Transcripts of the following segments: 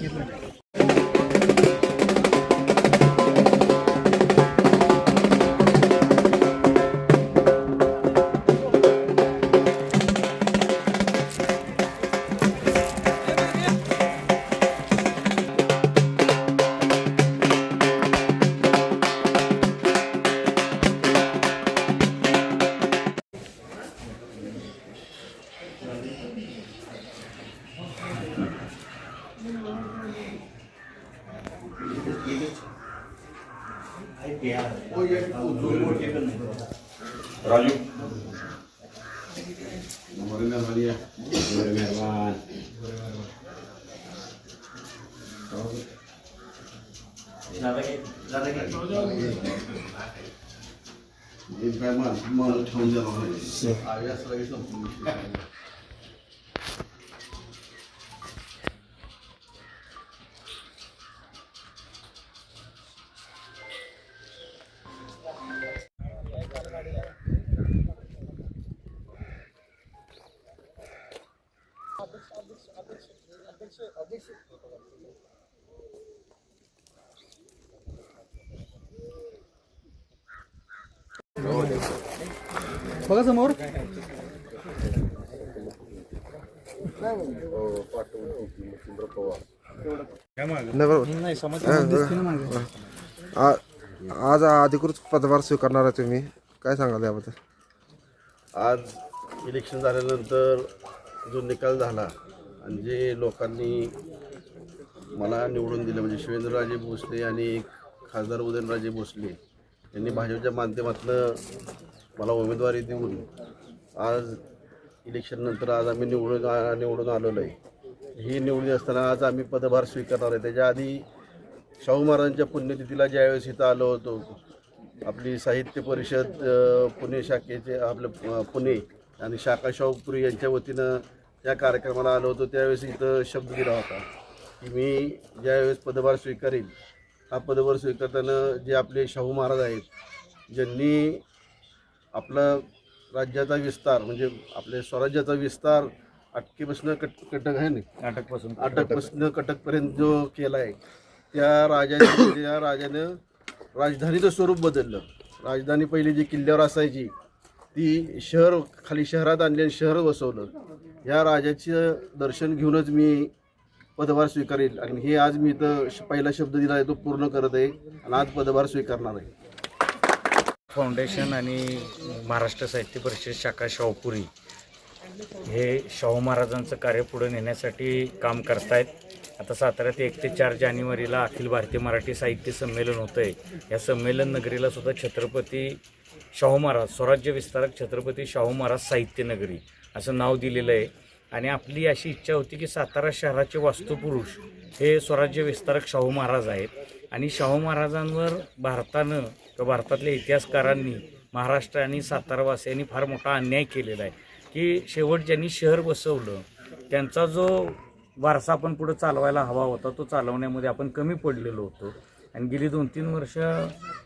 राजू बघा समोर आज अधिकृत पदभार स्वीकारणार आहे तुम्ही, काय सांगाल याबद्दल? आज इलेक्शन झाल्यानंतर जो निकाल झाला आणि जे लोकांनी मला निवडून दिलं म्हणजे शिवेंद्रराजे भोसले आणि खासदार उदयनराजे भोसले यांनी भाजपच्या माध्यमातून मला उमेदवारी देऊन आज इलेक्शननंतर आज आम्ही निवडून आलेलो आहे. ही निवडून असताना आज आम्ही पदभार स्वीकारणार आहे. त्याच्या आधी शाहू महाराजांच्या पुण्यतिथीला ज्यावेळेस इथं आलो होतो, आपली साहित्य परिषद पुणे शाखेचे आपलं पुणे आणि शाखा शाहूपुरी यांच्या वतीनं त्या कार्यक्रमाला आलो होतो, त्यावेळेस इथं शब्द दिला होता की मी ज्यावेळेस पदभार स्वीकारेल, हा पदभार स्वीकारताना जे आपले शाहू महाराज आहेत, ज्यांनी आपला राज्याचा विस्तार म्हणजे आपल्या स्वराज्याचा विस्तार अटकेपासून कटक आहे ना अटकपासून कटकपर्यंत जो केला आहे, त्या राजानं राजधानीचं स्वरूप बदललं. राजधानी पहिली जी किल्ल्यावर असायची ती खाली शहरात आणली आणि शहर बसवलं. या राजाचं दर्शन घेऊनच मी पदभार स्वीकारेल आणि हे आज मी इथं पहिला शब्द दिला आहे तो पूर्ण करत आहे आणि आज पदभार स्वीकारणार आहे. फाउंडेशन आणि महाराष्ट्र साहित्य परिषद शाखा शाहूपुरी हे शाहू महाराजांचं कार्य पुढे नेण्यासाठी काम करतायत. आता साताऱ्यात 1 ते 4 जानेवारीला अखिल भारतीय मराठी साहित्य संमेलन होतं आहे. या संमेलन नगरीला सुद्धा छत्रपती शाहू महाराज स्वराज्य विस्तारक छत्रपती शाहू महाराज साहित्य नगरी असं नाव दिलेलं आहे. आणि आपली अशी इच्छा होती की सातारा शहराचे वास्तुपुरुष हे स्वराज्य विस्तारक शाहू महाराज आहेत आणि शाहू महाराजांवर भारतानं किंवा भारतातल्या इतिहासकारांनी महाराष्ट्र आणि सातारावासियांनी फार मोठा अन्याय केलेला आहे की शेवट ज्यांनी शहर बसवलं त्यांचा जो वारसा आपण पुढे चालवायला हवा होता तो चालवण्यामध्ये आपण कमी पडलेलो होतो. आणि गेली 2-3 वर्ष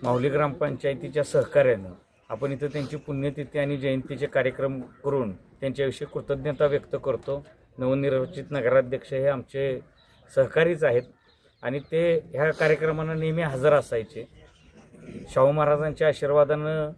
माहुली ग्रामपंचायतीच्या सहकार्यानं आपण इथं त्यांची पुण्यतिथी आणि जयंतीचे कार्यक्रम करून त्यांच्याविषयी कृतज्ञता व्यक्त करतो. नवनिर्वाचित नगराध्यक्ष हे आमचे सहकारीच आहेत आणि ते ह्या कार्यक्रमांना नेहमी हजर असायचे. शाहू महाराजांच्या आशीर्वादानं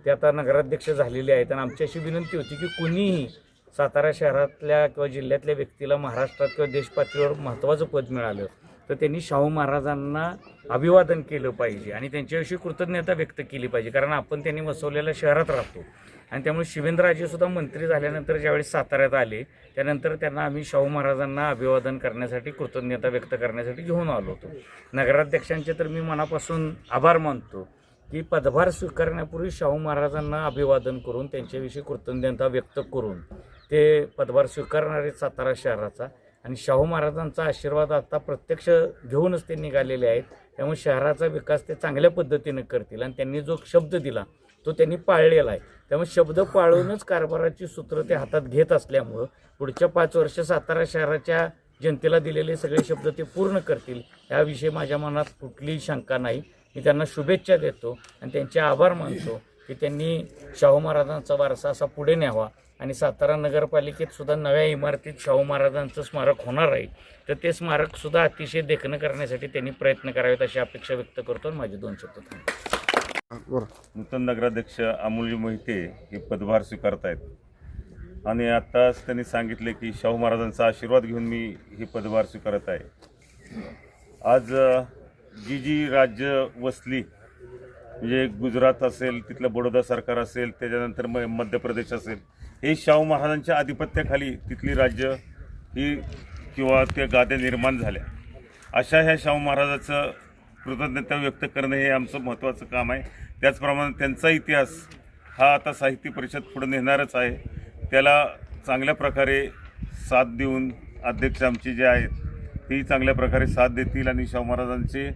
ते आता नगराध्यक्ष झालेले आहेत. आणि आमची अशी विनंती होती की कुणीही सातारा शहरातल्या किंवा जिल्ह्यातल्या व्यक्तीला महाराष्ट्रात किंवा देशपातळीवर महत्त्वाचं पद मिळालं तर त्यांनी शाहू महाराजांना अभिवादन केलं पाहिजे आणि त्यांच्याविषयी कृतज्ञता व्यक्त केली पाहिजे, कारण आपण त्यांनी वसवलेल्या शहरात राहतो. आणि त्यामुळे शिवेंद्रराजेसुद्धा मंत्री झाल्यानंतर ज्यावेळी साताऱ्यात आले त्यानंतर त्यांना आम्ही शाहू महाराजांना अभिवादन करण्यासाठी कृतज्ञता व्यक्त करण्यासाठी घेऊन आलो होतो. नगराध्यक्षांचे तर मी मनापासून आभार मानतो की पदभार स्वीकारण्यापूर्वी शाहू महाराजांना अभिवादन करून त्यांच्याविषयी कृतज्ञता व्यक्त करून ते पदभार स्वीकारणारे सातारा शहराचा आणि शाहू महाराजांचा आशीर्वाद आता प्रत्यक्ष घेऊनच ते निघालेले आहेत. त्यामुळे शहराचा विकास ते चांगल्या पद्धतीनं करतील आणि त्यांनी जो शब्द दिला तो त्यांनी पाळलेला आहे. त्यामुळे शब्द पाळूनच कारभाराची सूत्र ते हातात घेत असल्यामुळं पुढच्या 5 वर्ष सातारा शहराच्या जनतेला दिलेले सगळे शब्द ते पूर्ण करतील याविषयी माझ्या मनात कुठलीही शंका नाही. मी त्यांना शुभेच्छा देतो आणि त्यांचे आभार मानतो की त्यांनी शाहू महाराजांचा वारसा असा पुढे न्यावा आणि सातारा नगरपालिकेत सुद्धा नव्या इमारतीत शाहू महाराजांचं स्मारक होणार आहे, तर ते स्मारकसुद्धा अतिशय देखणं करण्यासाठी त्यांनी प्रयत्न करावेत अशी अपेक्षा व्यक्त करतो आणि माझे 2 शब्द थांबतो. बरं. नूतन नगराध्यक्ष अमोलजी मोहिते हे पदभार स्वीकारत आहेत आणि आत्ताच त्यांनी सांगितले की शाहू महाराजांचा आशीर्वाद घेऊन मी हे पदभार स्वीकारत आहे. आज जी राज्य वसली म्हणजे गुजरात असेल, तिथलं बडोदा सरकार असेल, त्याच्यानंतर मध्य प्रदेश असेल, हे शाहू महाराजांच्या आधिपत्याखाली तिथली राज्य ही किंवा त्या गाद्या निर्माण झाल्या. अशा ह्या शाहू महाराजाचं कृतज्ञता व्यक्त करणं हे आमचं महत्त्वाचं काम आहे. त्याचप्रमाणे त्यांचा इतिहास हा आता साहित्य परिषद पुढे नेणारच आहे. त्याला चांगल्या प्रकारे साथ देऊन अध्यक्ष आमचे जे आहेत तेही चांगल्या प्रकारे साथ देतील आणि शाहू महाराजांचे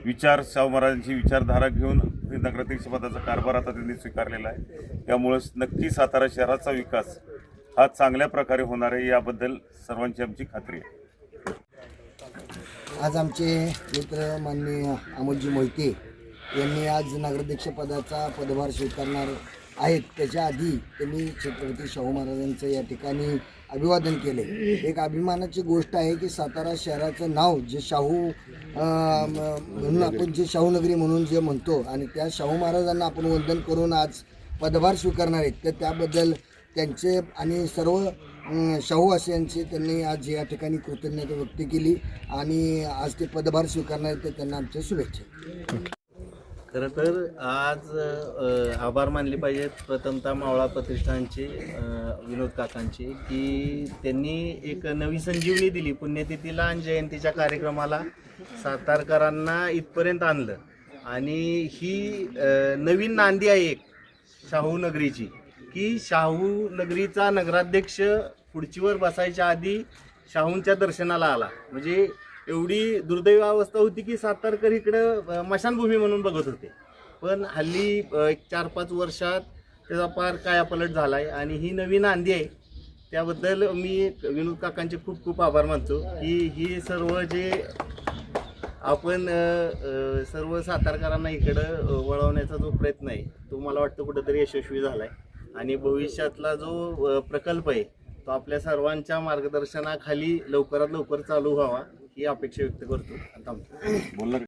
विचार, शाहू महाराजांची विचारधारा घेऊन नगराध्यक्षपदाचा कारभार आता त्यांनी स्वीकारलेला आहे. त्यामुळे नक्की सातारा शहराचा विकास हा चांगल्या प्रकारे होणार आहे याबद्दल सर्वांची आमची खात्री आहे. आज आमचे मित्र माननीय अमोलजी मोहिते यांनी आज नगराध्यक्षपदाचा पदभार स्वीकारणार आहेत. त्याच्या आधी त्यांनी छत्रपती शाहू महाराजांचं या ठिकाणी अभिवादन केले. एक अभिमानाची गोष्ट आहे की सातारा शहराचं नाव जे शाहू म्हणून आपण जे शाहू नगरी म्हणून जे म्हणतो आणि त्या शाहू महाराजांना आपण वंदन करून आज पदभार स्वीकारणार आहेत, तर त्याबद्दल त्यांचे आणि सर्व शाहूवासियांचे त्यांनी आज या ठिकाणी कृतज्ञता व्यक्त केली आणि आज ते पदभार स्वीकारणार आहेत, तर त्यांना आमच्या शुभेच्छा. खरं तर आज आभार मानले पाहिजेत प्रथमतः मावळा प्रतिष्ठानचे विनोद काकांचे की त्यांनी एक नवी संजीवनी दिली पुण्यतिथीला आणि जयंतीच्या कार्यक्रमाला सातारकरांना इथपर्यंत आणलं. आणि ही नवीन नांदी आहे एक शाहू नगरीची की शाहू नगरीचा नगराध्यक्ष खुर्चीवर बसायच्या आधी शाहूंच्या दर्शनाला आला. म्हणजे एवढी दुर्दैवी अवस्था होती की सातारकर इकडं मशानभूमी म्हणून बघत होते, पण हल्ली एक 4-5 वर्षात त्याचा फार कायापलट झाला आहे आणि ही नवीन नांदी आहे. त्याबद्दल मी विनोद काकांचे खूप खूप आभार मानतो की ही सर्व जे आपण सर्व सातारकरांना इकडं वळवण्याचा जो प्रयत्न आहे तो मला वाटतं कुठंतरी यशस्वी झाला आहे आणि भविष्यातला जो प्रकल्प आहे तो आपल्या सर्वांच्या मार्गदर्शनाखाली लवकरात लवकर चालू व्हावा ही अपेक्षा व्यक्त करतो. आता